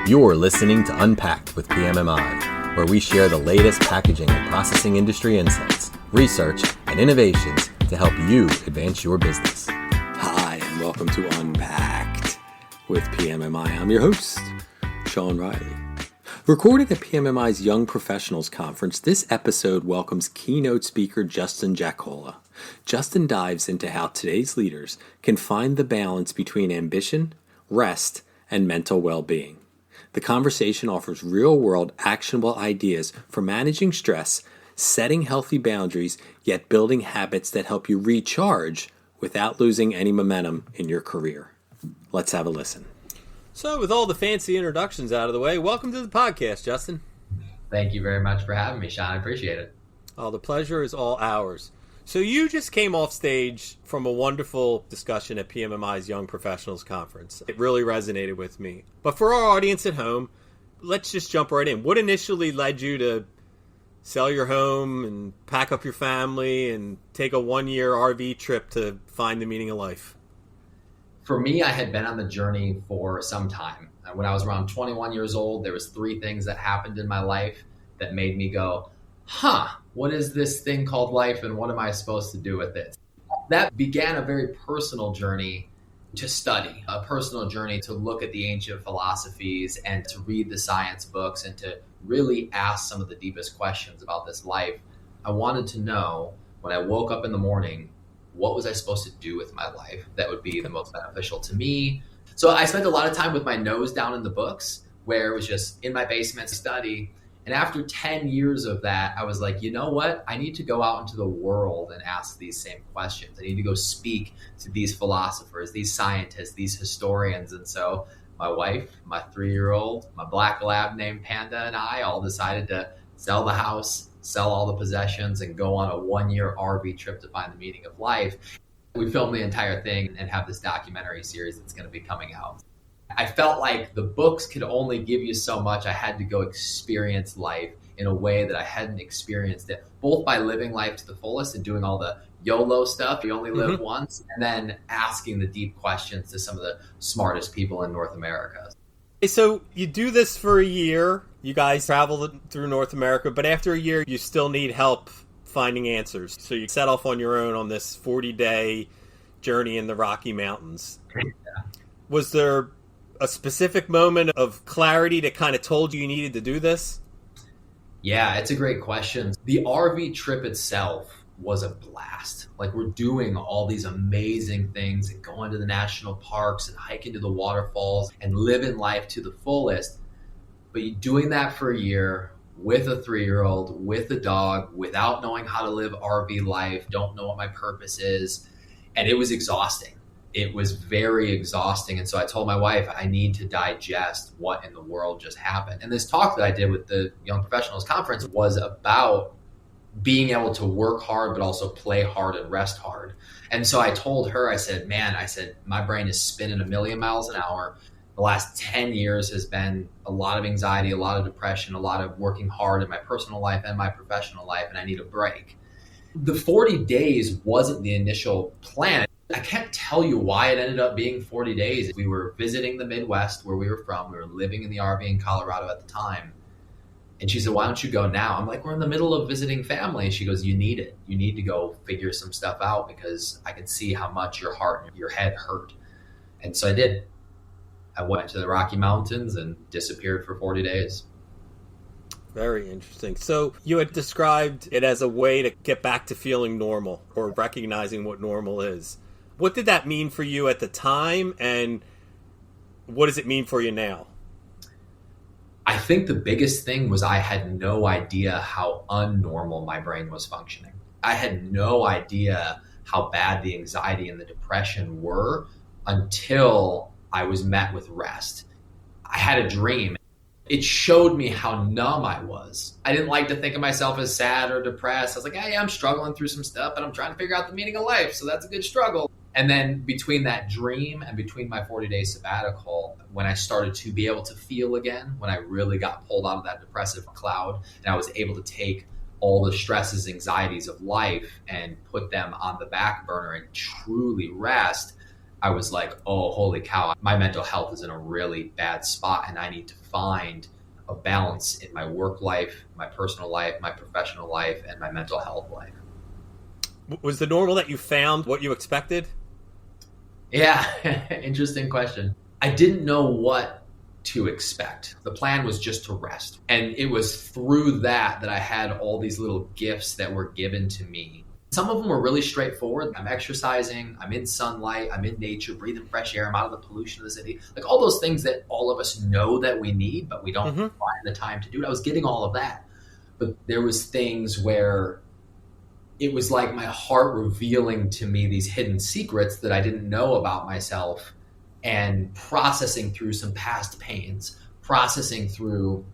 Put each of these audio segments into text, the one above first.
You're listening to Unpacked with PMMI, where we share the latest packaging and processing industry insights, research, and innovations to help you advance your business. Hi, and welcome to Unpacked with PMMI. I'm your host, Sean Riley. Recorded at PMMI's Young Professionals Conference, this episode welcomes keynote speaker Justin Jackola. Justin dives into how today's leaders can find the balance between ambition, rest, and mental well-being. The conversation offers real-world actionable ideas for managing stress, setting healthy boundaries, yet building habits that help you recharge without losing any momentum in your career. Let's have a listen. So with all the fancy introductions out of the way, welcome to the podcast, Justin. Thank you very much for having me, Sean. I appreciate it. Oh, the pleasure is all ours. So you just came off stage from a wonderful discussion at PMMI's Young Professionals Conference. It really resonated with me. But for our audience at home, let's just jump right in. What initially led you to sell your home and pack up your family and take a one-year RV trip to find the meaning of life? For me, I had been on the journey for some time. When I was around 21 years old, there was 3 things that happened in my life that made me go, what is this thing called life and what am I supposed to do with it? That began a very personal journey to study, a personal journey to look at the ancient philosophies and to read the science books and to really ask some of the deepest questions about this life. I wanted to know when I woke up in the morning, what was I supposed to do with my life that would be the most beneficial to me? So I spent a lot of time with my nose down in the books, where it was just in my basement study. And after 10 years of that, I was like, you know what? I need to go out into the world and ask these same questions. I need to go speak to these philosophers, these scientists, these historians. And so my wife, my 3-year-old, my black lab named Panda, and I all decided to sell the house, sell all the possessions, and go on a 1-year RV trip to find the meaning of life. We filmed the entire thing and have this documentary series that's going to be coming out. I felt like the books could only give you so much. I had to go experience life in a way that I hadn't experienced it, both by living life to the fullest and doing all the YOLO stuff, you only live once, and then asking the deep questions to some of the smartest people in North America. So you do this for a year. You guys travel through North America, but after a year, you still need help finding answers. So you set off on your own on this 40-day journey in the Rocky Mountains. Yeah. Was there a specific moment of clarity that kind of told you needed to do this? Yeah, it's a great question. The RV trip itself was a blast. Like, we're doing all these amazing things and going to the national parks and hiking to the waterfalls and living life to the fullest. But you're doing that for a year with a 3-year-old, with a dog, without knowing how to live RV life, don't know what my purpose is. And it was exhausting. It was very exhausting. And so I told my wife, I need to digest what in the world just happened. And this talk that I did with the Young Professionals Conference was about being able to work hard, but also play hard and rest hard. And so I told her, I said, my brain is spinning a million miles an hour. The last 10 years has been a lot of anxiety, a lot of depression, a lot of working hard in my personal life and my professional life, and I need a break. The 40 days wasn't the initial plan. I can't tell you why it ended up being 40 days. We were visiting the Midwest where we were from. We were living in the RV in Colorado at the time. And she said, why don't you go now? I'm like, we're in the middle of visiting family. And she goes, you need it. You need to go figure some stuff out because I can see how much your heart and your head hurt. And so I did. I went to the Rocky Mountains and disappeared for 40 days. Very interesting. So you had described it as a way to get back to feeling normal or recognizing what normal is. What did that mean for you at the time, and what does it mean for you now? I think the biggest thing was I had no idea how unnormal my brain was functioning. I had no idea how bad the anxiety and the depression were until I was met with rest. I had a dream. It showed me how numb I was. I didn't like to think of myself as sad or depressed. I was like, yeah, I'm struggling through some stuff, but I'm trying to figure out the meaning of life. So that's a good struggle. And then between that dream and between my 40-day sabbatical, when I started to be able to feel again, when I really got pulled out of that depressive cloud and I was able to take all the stresses, anxieties of life and put them on the back burner and truly rest, I was like, oh, holy cow, my mental health is in a really bad spot and I need to find a balance in my work life, my personal life, my professional life, and my mental health life. Was the normal that you found what you expected? Yeah, interesting question. I didn't know what to expect. The plan was just to rest. And it was through that I had all these little gifts that were given to me. Some of them were really straightforward. I'm exercising, I'm in sunlight, I'm in nature, breathing fresh air, I'm out of the pollution of the city. Like all those things that all of us know that we need, but we don't find the time to do it. I was getting all of that. But there was things where it was like my heart revealing to me these hidden secrets that I didn't know about myself, and processing through some past pains, processing through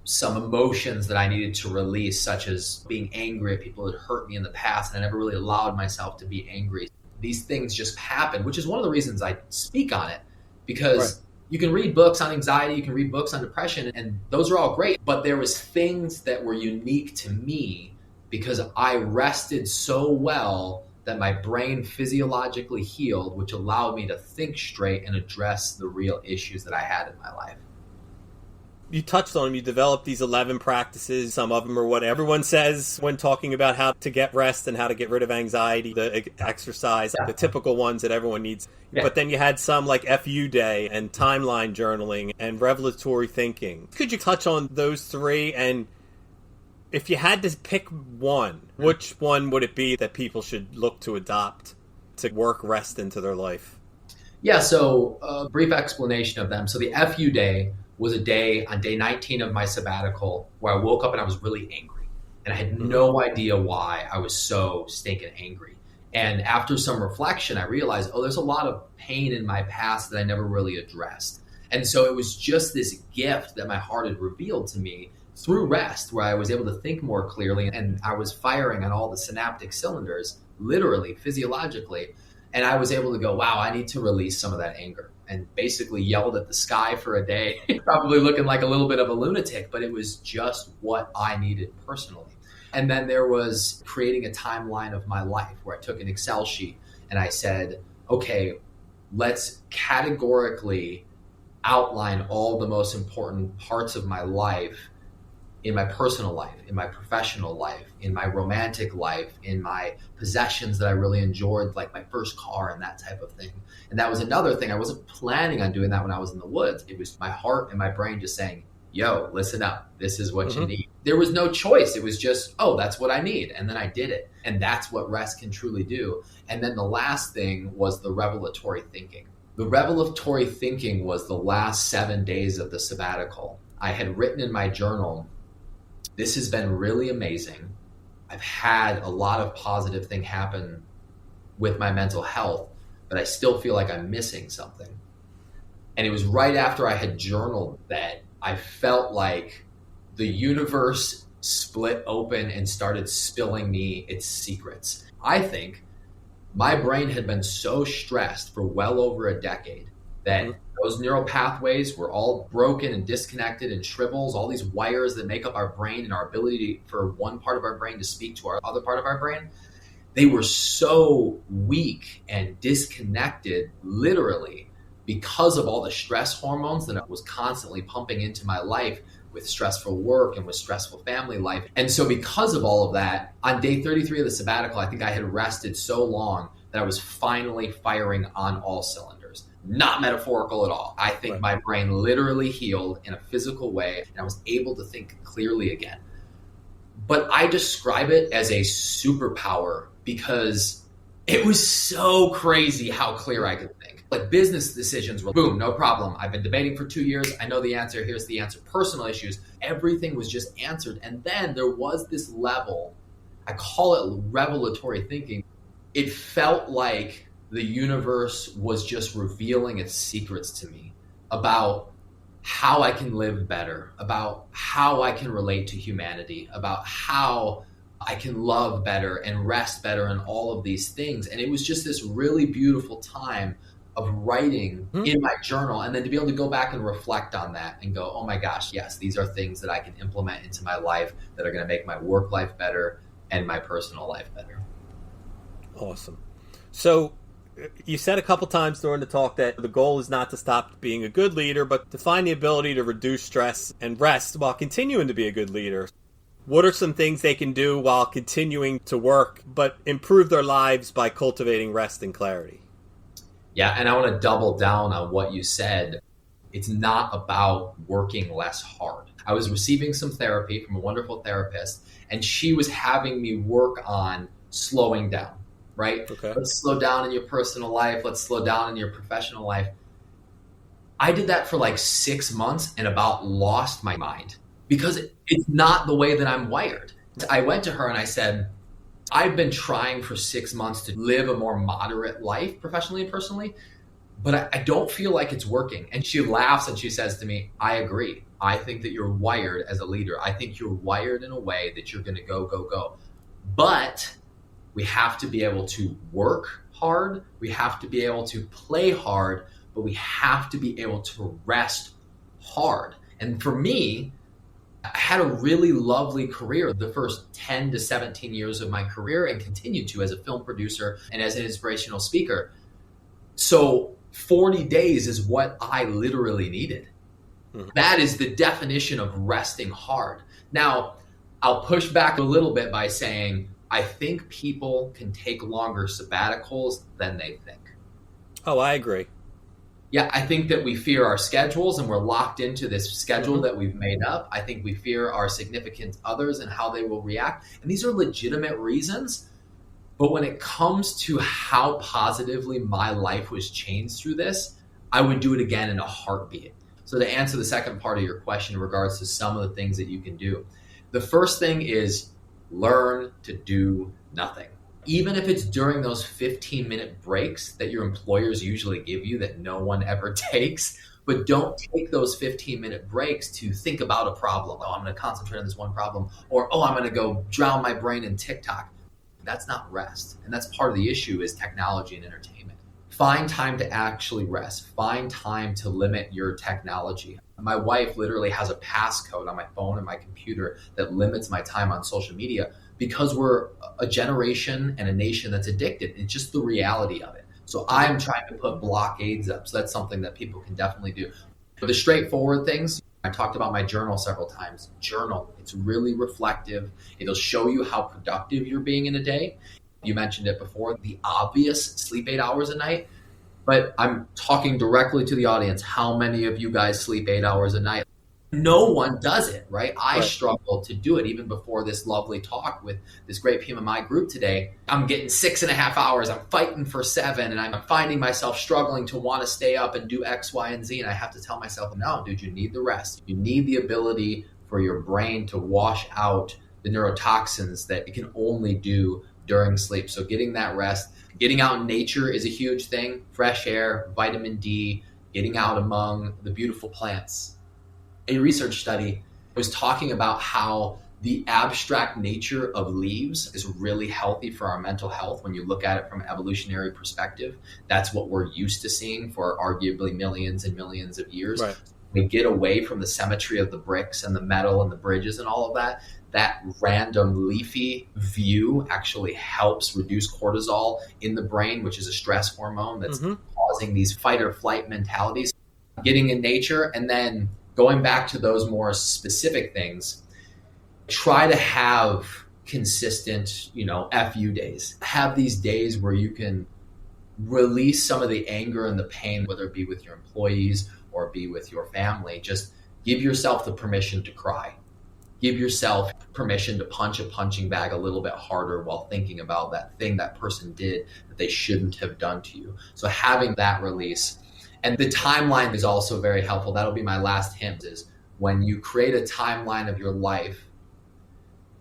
some emotions that I needed to release, such as being angry at people that hurt me in the past, and I never really allowed myself to be angry. These things just happened, which is one of the reasons I speak on it, because you can read books on anxiety, you can read books on depression, and those are all great, but there was things that were unique to me because I rested so well that my brain physiologically healed, which allowed me to think straight and address the real issues that I had in my life. You touched on them. You developed these 11 practices. Some of them are what everyone says when talking about how to get rest and how to get rid of anxiety, the exercise, the typical ones that everyone needs. Yeah. But then you had some like FU Day and timeline journaling and revelatory thinking. Could you touch on those three? And if you had to pick one, which one would it be that people should look to adopt to work rest into their life? Yeah, so a brief explanation of them. So the FU Day was a day on day 19 of my sabbatical where I woke up and I was really angry. And I had no idea why I was so stinking angry. And after some reflection, I realized, there's a lot of pain in my past that I never really addressed. And so it was just this gift that my heart had revealed to me through rest, where I was able to think more clearly and I was firing on all the synaptic cylinders, literally, physiologically. And I was able to go, wow, I need to release some of that anger, and basically yelled at the sky for a day, probably looking like a little bit of a lunatic, but it was just what I needed personally. And then there was creating a timeline of my life where I took an Excel sheet and I said, okay, let's categorically outline all the most important parts of my life, in my personal life, in my professional life, in my romantic life, in my possessions that I really enjoyed, like my first car and that type of thing. And that was another thing. I wasn't planning on doing that when I was in the woods. It was my heart and my brain just saying, yo, listen up. This is what you need. There was no choice. It was just, that's what I need. And then I did it. And that's what rest can truly do. And then the last thing was the revelatory thinking. The revelatory thinking was the last 7 days of the sabbatical. I had written in my journal, this has been really amazing. I've had a lot of positive thing happen with my mental health, but I still feel like I'm missing something. And it was right after I had journaled that I felt like the universe split open and started spilling me its secrets. I think my brain had been so stressed for well over a decade that those neural pathways were all broken and disconnected and shrivels, all these wires that make up our brain and our ability for one part of our brain to speak to our other part of our brain. They were so weak and disconnected, literally, because of all the stress hormones that I was constantly pumping into my life with stressful work and with stressful family life. And so because of all of that, on day 33 of the sabbatical, I think I had rested so long that I was finally firing on all cylinders. Not metaphorical at all. I think my brain literally healed in a physical way, and I was able to think clearly again. But I describe it as a superpower because it was so crazy how clear I could think. Like business decisions were boom, no problem. I've been debating for 2 years. I know the answer. Here's the answer. Personal issues, everything was just answered. And then there was this level, I call it revelatory thinking. It felt like the universe was just revealing its secrets to me about how I can live better, about how I can relate to humanity, about how I can love better and rest better and all of these things. And it was just this really beautiful time of writing in my journal, and then to be able to go back and reflect on that and go, oh my gosh, yes, these are things that I can implement into my life that are going to make my work life better and my personal life better. Awesome. So You said a couple times during the talk that the goal is not to stop being a good leader, but to find the ability to reduce stress and rest while continuing to be a good leader. What are some things they can do while continuing to work, but improve their lives by cultivating rest and clarity? Yeah, and I want to double down on what you said. It's not about working less hard. I was receiving some therapy from a wonderful therapist, and she was having me work on slowing down, right? Okay. Let's slow down in your personal life. Let's slow down in your professional life. I did that for like 6 months and about lost my mind because it's not the way that I'm wired. I went to her and I said, I've been trying for 6 months to live a more moderate life professionally and personally, but I don't feel like it's working. And she laughs and she says to me, I agree. I think that you're wired as a leader. I think you're wired in a way that you're going to go, go, go. But we have to be able to work hard. We have to be able to play hard, but we have to be able to rest hard. And for me, I had a really lovely career the first 10 to 17 years of my career and continued to as a film producer and as an inspirational speaker. So 40 days is what I literally needed. Mm-hmm. That is the definition of resting hard. Now, I'll push back a little bit by saying, I think people can take longer sabbaticals than they think. Oh, I agree. Yeah, I think that we fear our schedules and we're locked into this schedule that we've made up. I think we fear our significant others and how they will react. And these are legitimate reasons. But when it comes to how positively my life was changed through this, I would do it again in a heartbeat. So to answer the second part of your question in regards to some of the things that you can do, the first thing is learn to do nothing. Even if it's during those 15-minute breaks that your employers usually give you that no one ever takes, but don't take those 15-minute breaks to think about a problem. Oh, I'm going to concentrate on this one problem. Or, oh, I'm going to go drown my brain in TikTok. That's not rest. And that's part of the issue is technology and entertainment. Find time to actually rest. Find time to limit your technology. My wife literally has a passcode on my phone and my computer that limits my time on social media because we're a generation and a nation that's addicted. It's just the reality of it. So I'm trying to put blockades up. So that's something that people can definitely do. For the straightforward things, I talked about my journal several times. Journal. It's really reflective. It'll show you how productive you're being in a day. You mentioned it before, the obvious, sleep 8 hours a night. But I'm talking directly to the audience. How many of you guys sleep 8 hours a night? No one does it, right? I struggle to do it even before this lovely talk with this great PMMI group today. I'm getting 6.5 hours. I'm fighting for 7 and I'm finding myself struggling to want to stay up and do X, Y, and Z. And I have to tell myself, no, dude, you need the rest. You need the ability for your brain to wash out the neurotoxins that it can only do during sleep. So getting that rest, getting out in nature is a huge thing. Fresh air, vitamin D, getting out among the beautiful plants. A research study was talking about how the abstract nature of leaves is really healthy for our mental health when you look at it from an evolutionary perspective. That's what we're used to seeing for arguably millions and millions of years. Right. We get away from the symmetry of the bricks and the metal and the bridges and all of that. That random leafy view actually helps reduce cortisol in the brain, which is a stress hormone that's causing these fight or flight mentalities. Getting in nature and then going back to those more specific things, try to have consistent, FU days. Have these days where you can release some of the anger and the pain, whether it be with your employees or be with your family. Just give yourself the permission to cry. Give yourself permission to punch a punching bag a little bit harder while thinking about that thing that person did that they shouldn't have done to you. So having that release. And the timeline is also very helpful. That'll be my last hint is when you create a timeline of your life,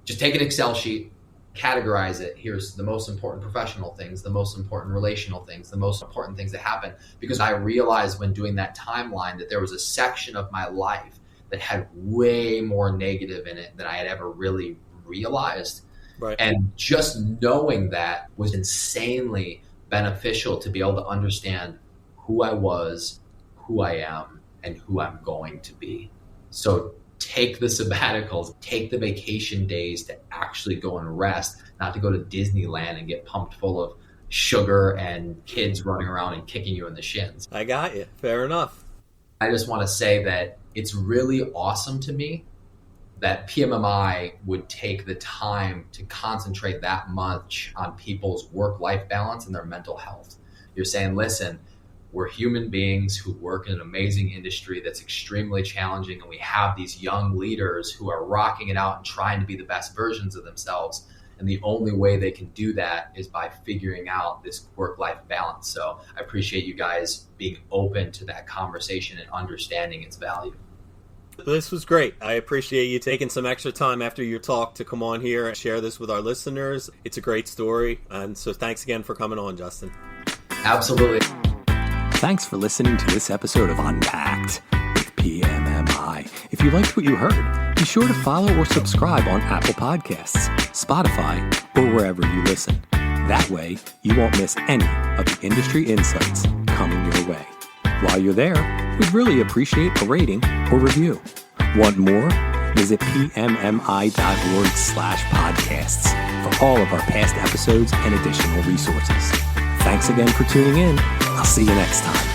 just take an Excel sheet, categorize it. Here's the most important professional things, the most important relational things, the most important things that happen. Because I realized when doing that timeline that there was a section of my life that had way more negative in it than I had ever really realized. Right. And just knowing that was insanely beneficial to be able to understand who I was, who I am, and who I'm going to be. So take the sabbaticals, take the vacation days to actually go and rest, not to go to Disneyland and get pumped full of sugar and kids running around and kicking you in the shins. I got you. Fair enough. I just want to say that it's really awesome to me that PMMI would take the time to concentrate that much on people's work-life balance and their mental health. You're saying, listen, we're human beings who work in an amazing industry that's extremely challenging, and we have these young leaders who are rocking it out and trying to be the best versions of themselves. And the only way they can do that is by figuring out this work-life balance. So I appreciate you guys being open to that conversation and understanding its value. This was great. I appreciate you taking some extra time after your talk to come on here and share this with our listeners. It's a great story. And so thanks again for coming on, Justin. Absolutely. Thanks for listening to this episode of Unpacked with PMMI. If you liked what you heard, be sure to follow or subscribe on Apple Podcasts, Spotify, or wherever you listen. That way, you won't miss any of the industry insights coming your way. While you're there, we'd really appreciate a rating or review. Want more? Visit pmmi.org/podcasts for all of our past episodes and additional resources. Thanks again for tuning in. I'll see you next time.